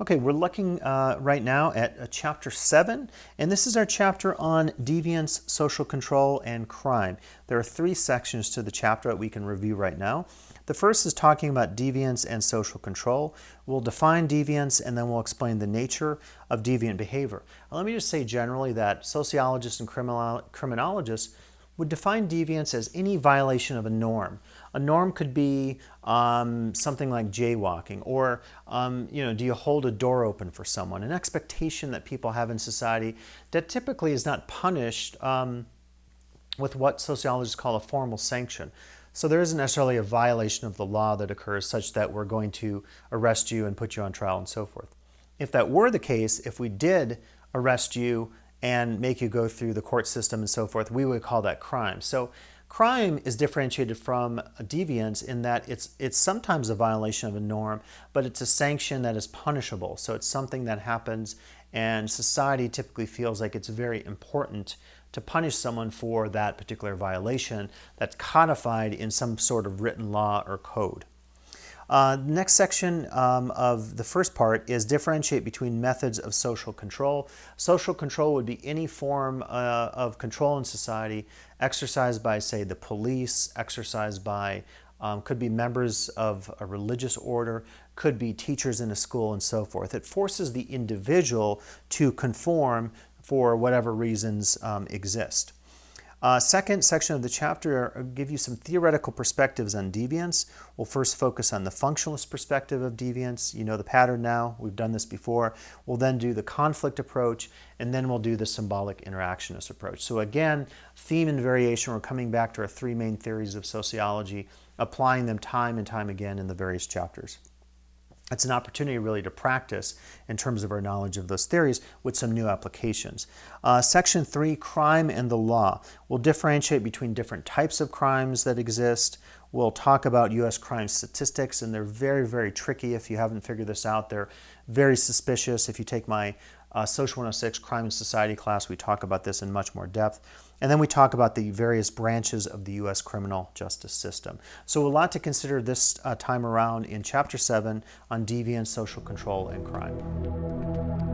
Okay, we're looking right now at Chapter 7, and this is our chapter on deviance, social control, and crime. There are 3 sections to the chapter that we can review right now. The first is talking about deviance and social control. We'll define deviance, and then we'll explain the nature of deviant behavior. Now, let me just say generally that sociologists and criminologists would define deviance as any violation of a norm. A norm could be something like jaywalking, or do you hold a door open for someone? An expectation that people have in society that typically is not punished with what sociologists call a formal sanction. So there isn't necessarily a violation of the law that occurs such that we're going to arrest you and put you on trial and so forth. If that were the case, if we did arrest you and make you go through the court system and so forth, we would call that crime. So crime is differentiated from deviance in that it's sometimes a violation of a norm, but it's a sanction that is punishable. So it's something that happens, and society typically feels like it's very important to punish someone for that particular violation that's codified in some sort of written law or code. The next section of the first part is differentiate between methods of social control. Social control would be any form of control in society exercised by, say, the police, exercised by, could be members of a religious order, could be teachers in a school, and so forth. It forces the individual to conform for whatever reasons exist. Second section of the chapter will give you some theoretical perspectives on deviance. We'll first focus on the functionalist perspective of deviance. You know the pattern now. We've done this before. We'll then do the conflict approach, and then we'll do the symbolic interactionist approach. So again, theme and variation, we're coming back to our 3 main theories of sociology, applying them time and time again in the various chapters. It's an opportunity really to practice in terms of our knowledge of those theories with some new applications. Section 3, crime and the law. We'll differentiate between different types of crimes that exist. We'll talk about U.S. crime statistics, and they're very, very tricky. If you haven't figured this out, they're very suspicious. If you take my Social 106 Crime and Society class, we talk about this in much more depth. And then we talk about the various branches of the U.S. criminal justice system. So a lot to consider this time around in Chapter 7 on deviance, social control, and crime.